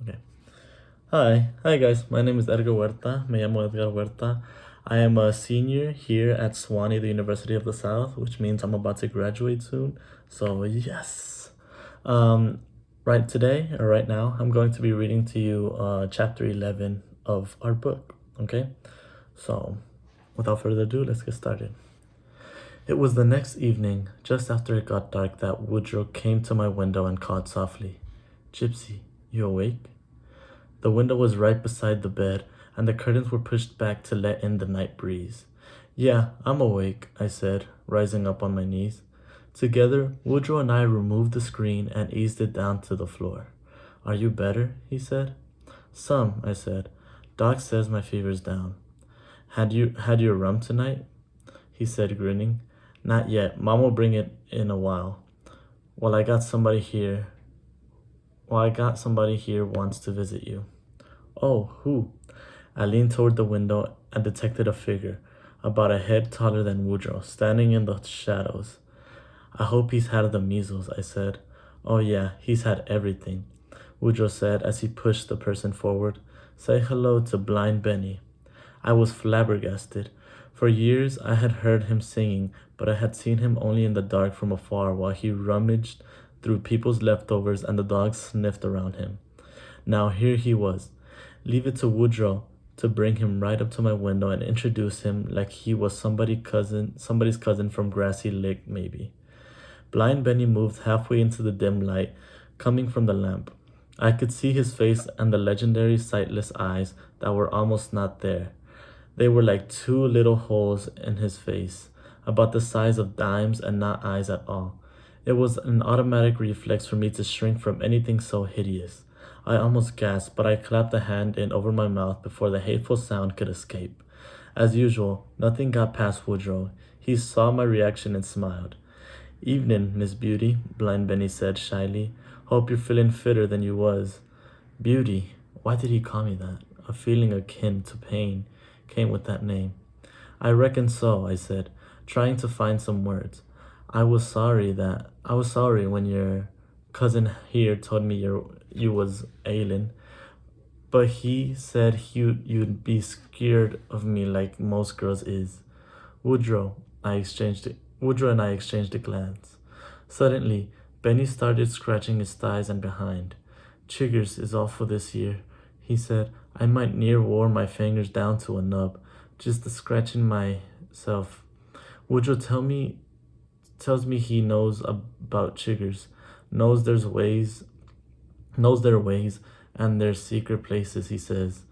Okay. Hi guys. My name is Edgar Huerta. Me llamo Edgar Huerta. I am a senior here at Swanee, the University of the South, which means I'm about to graduate soon. So yes. Um, right now, I'm going to be reading to you chapter 11 of our book. Okay. So, without further ado, let's get started. It was the next evening, just after it got dark, that Woodrow came to my window and called softly, "Gypsy, you awake?" The window was right beside the bed, and the curtains were pushed back to let in the night breeze. "Yeah, I'm awake," I said, rising up on my knees. Together, Woodrow and I removed the screen and eased it down to the floor. "Are you better?" he said. "Some," I said. "Doc says my fever's down." Had you had your rum tonight?" he said, grinning. "Not yet. Mom will bring it in a while. Well, I got somebody here. Wants to visit you." "Oh, who?" I leaned toward the window and detected a figure, about a head taller than Woodrow, standing in the shadows. "I hope he's had the measles," I said. "Oh yeah, he's had everything," Woodrow said as he pushed the person forward. "Say hello to Blind Benny." I was flabbergasted. For years I had heard him singing, but I had seen him only in the dark from afar while he rummaged through people's leftovers and the dogs sniffed around him. Now here he was. Leave it to Woodrow to bring him right up to my window and introduce him like he was somebody's cousin from Grassy Lake, maybe. Blind Benny moved halfway into the dim light coming from the lamp. I could see his face and the legendary sightless eyes that were almost not there. They were like two little holes in his face, about the size of dimes and not eyes at all. It was an automatic reflex for me to shrink from anything so hideous. I almost gasped, but I clapped a hand in over my mouth before the hateful sound could escape. As usual, nothing got past Woodrow. He saw my reaction and smiled. "Evening, Miss Beauty," Blind Benny said shyly. "Hope you're feeling fitter than you was." Beauty? Why did he call me that? A feeling akin to pain came with that name. "I reckon so," I said, trying to find some words. I was sorry when your cousin here told me you was ailing, but he said you'd be scared of me like most girls is." Woodrow and I exchanged a glance. Suddenly, Benny started scratching his thighs and behind. "Chiggers is awful this year," he said. "I might near wore my fingers down to a nub, just a scratching myself. Woodrow tells me he knows about chiggers, knows knows their ways and their secret places, he says.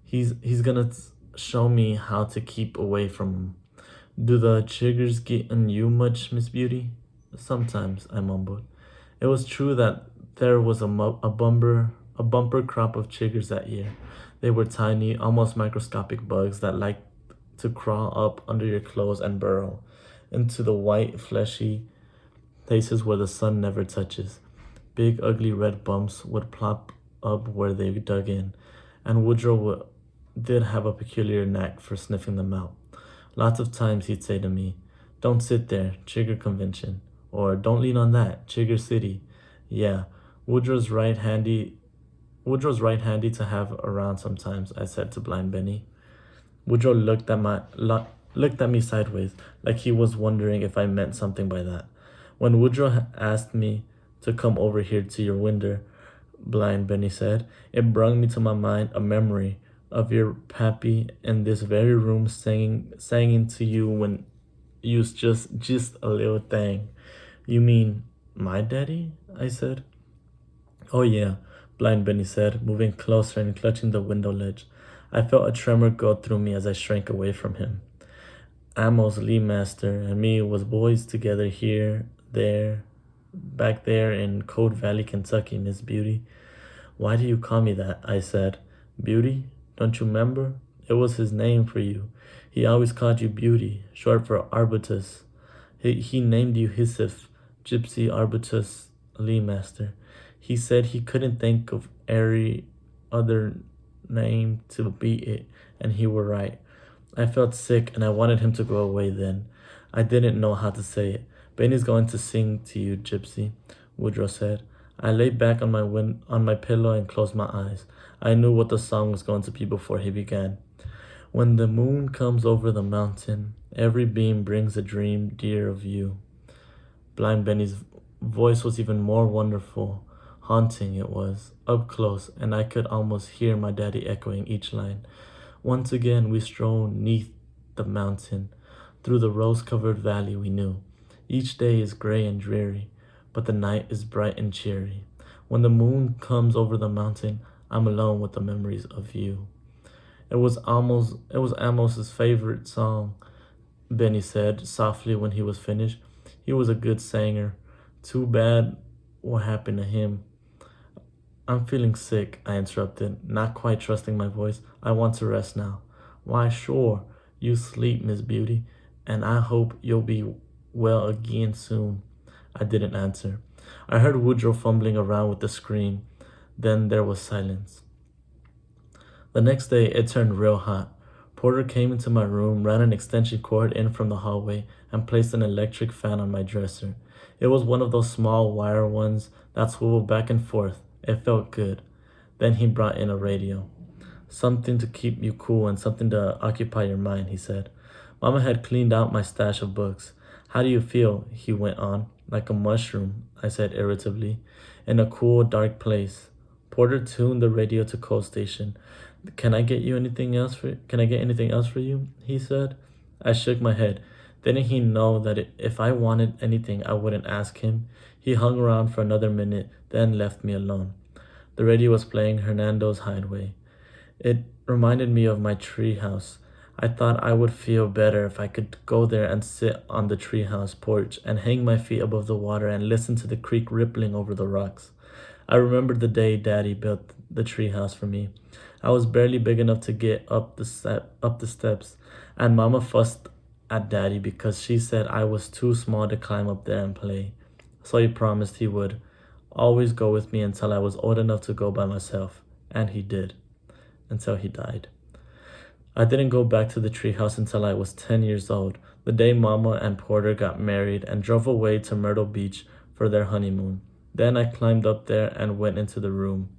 He's gonna show me how to keep away from them." "Do the chiggers get on you much, Miss Beauty?" "Sometimes," I mumbled. It was true that there was a bumper crop of chiggers that year. They were tiny, almost microscopic bugs that liked to crawl up under your clothes and burrow into the white, fleshy places where the sun never touches. Big, ugly red bumps would plop up where they dug in, and did have a peculiar knack for sniffing them out. Lots of times he'd say to me, "Don't sit there, Chigger Convention," or "Don't lean on that, Chigger City." Yeah, Woodrow's right handy Woodrow's right handy to have around sometimes, I said to Blind Benny. Woodrow looked at me sideways, like he was wondering if I meant something by that. "When Woodrow asked me to come over here to your window," Blind Benny said, "it brung me to my mind a memory of your pappy in this very room singing to you when you's just a little thing." "You mean my daddy?" I said. "Oh yeah," Blind Benny said, moving closer and clutching the window ledge. I felt a tremor go through me as I shrank away from him. Amos Lee Master and me was boys together back there in Cold Valley, Kentucky, Miss Beauty. "Why do you call me that?" I said. "Beauty? Don't you remember? It was his name for you. He always called you Beauty, short for Arbutus. He named you Hyssop, Gypsy Arbutus Lee Master. He said he couldn't think of any other name to beat it, and he were right. I felt sick and I wanted him to go away then. I didn't know how to say it. "Benny's going to sing to you, Gypsy," Woodrow said. I lay back on on my pillow and closed my eyes. I knew what the song was going to be before he began. When the moon comes over the mountain, every beam brings a dream dear of you. Blind Benny's voice was even more wonderful. Haunting it was, up close, and I could almost hear my daddy echoing each line. Once again we strolled neath the mountain, through the rose-covered valley we knew. Each day is gray and dreary, but the night is bright and cheery. When the moon comes over the mountain, I'm alone with the memories of you. It was Amos's favorite song, Benny said softly when he was finished. He was a good singer. Too bad what happened to him. I'm feeling sick, I interrupted, not quite trusting my voice. I want to rest now. Why, sure. You sleep, Miss Beauty, and I hope you'll be well again soon. I didn't answer. I heard Woodrow fumbling around with the screen. Then there was silence. The next day, it turned real hot. Porter came into my room, ran an extension cord in from the hallway, and placed an electric fan on my dresser. It was one of those small wire ones that swiveled back and forth. It felt good. Then he brought in a radio. Something to keep you cool and something to occupy your mind, he said. Mama had cleaned out my stash of books. How do you feel? He went on. Like a mushroom, I said irritably. In a cool, dark place. Porter tuned the radio to coast station. Can I get anything else for you? He said. I shook my head. Didn't he know that if I wanted anything, I wouldn't ask him? He hung around for another minute, then left me alone. The radio was playing Hernando's Hideaway. It reminded me of my treehouse. I thought I would feel better if I could go there and sit on the treehouse porch and hang my feet above the water and listen to the creek rippling over the rocks. I remembered the day Daddy built the treehouse for me. I was barely big enough to get up the steps, and Mama fussed at Daddy because she said I was too small to climb up there and play. So he promised he would always go with me until I was old enough to go by myself, and he did, until he died. I didn't go back to the treehouse until I was 10 years old, the day Mama and Porter got married and drove away to Myrtle Beach for their honeymoon. Then I climbed up there and went into the room.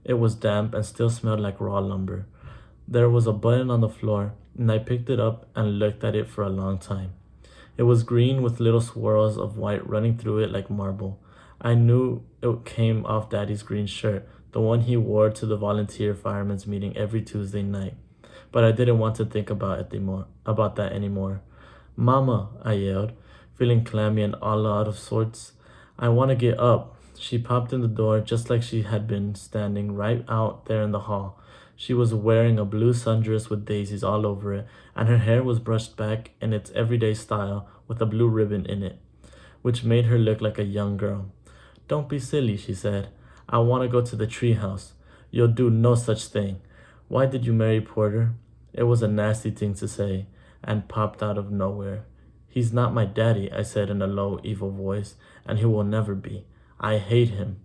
It was damp and still smelled like raw lumber. There was a button on the floor, and I picked it up and looked at it for a long time. It was green with little swirls of white running through it like marble. I knew it came off Daddy's green shirt, the one he wore to the volunteer firemen's meeting every Tuesday night. But I didn't want to think about that anymore. Mama, I yelled, feeling clammy and all out of sorts. I want to get up. She popped in the door just like she had been standing right out there in the hall. She was wearing a blue sundress with daisies all over it, and her hair was brushed back in its everyday style with a blue ribbon in it, which made her look like a young girl. Don't be silly, she said. I want to go to the treehouse. You'll do no such thing. Why did you marry Porter? It was a nasty thing to say, and popped out of nowhere. He's not my daddy, I said in a low, evil voice, and he will never be. I hate him.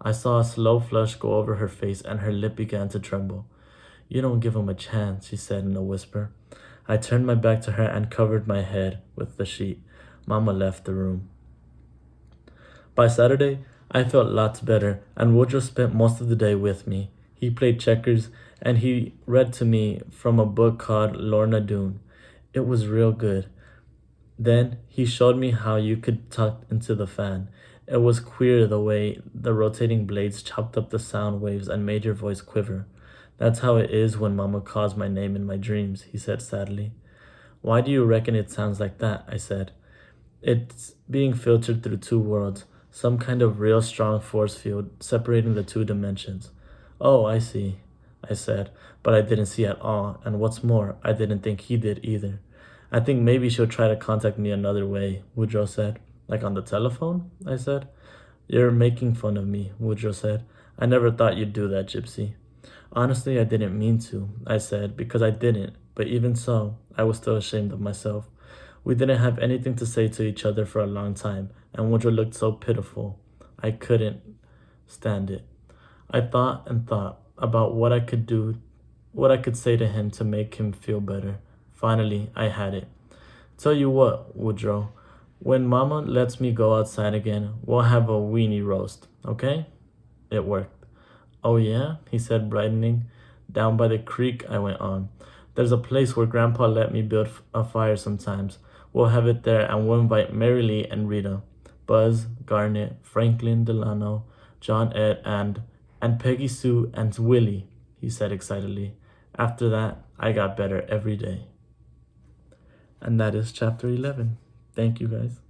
I saw a slow flush go over her face, and her lip began to tremble. You don't give him a chance, she said in a whisper. I turned my back to her and covered my head with the sheet. Mama left the room. By Saturday, I felt lots better, and Woodrow spent most of the day with me. He played checkers, and he read to me from a book called Lorna Doone. It was real good. Then he showed me how you could talk into the fan. It was queer the way the rotating blades chopped up the sound waves and made your voice quiver. That's how it is when Mama calls my name in my dreams, he said sadly. Why do you reckon it sounds like that? I said. It's being filtered through two worlds, some kind of real strong force field separating the two dimensions. Oh, I see, I said, but I didn't see at all, and what's more, I didn't think he did either. I think maybe she'll try to contact me another way, Woodrow said. Like on the telephone? I said. You're making fun of me, Woodrow said. I never thought you'd do that, Gypsy. Honestly, I didn't mean to, I said, because I didn't, but even so, I was still ashamed of myself. We didn't have anything to say to each other for a long time, and Woodrow looked so pitiful. I couldn't stand it. I thought and thought about what I could say to him to make him feel better. Finally, I had it. Tell you what, Woodrow, When Mama lets me go outside again, we'll have a weenie roast, okay? It worked. Oh yeah? He said, brightening. Down by the creek, I went on. There's a place where Grandpa let me build a fire sometimes. We'll have it there and we'll invite Mary Lee and Rita, Buzz, Garnet, Franklin Delano, John Ed, and Peggy Sue and Willie, he said excitedly. After that, I got better every day. And that is chapter 11. Thank you guys.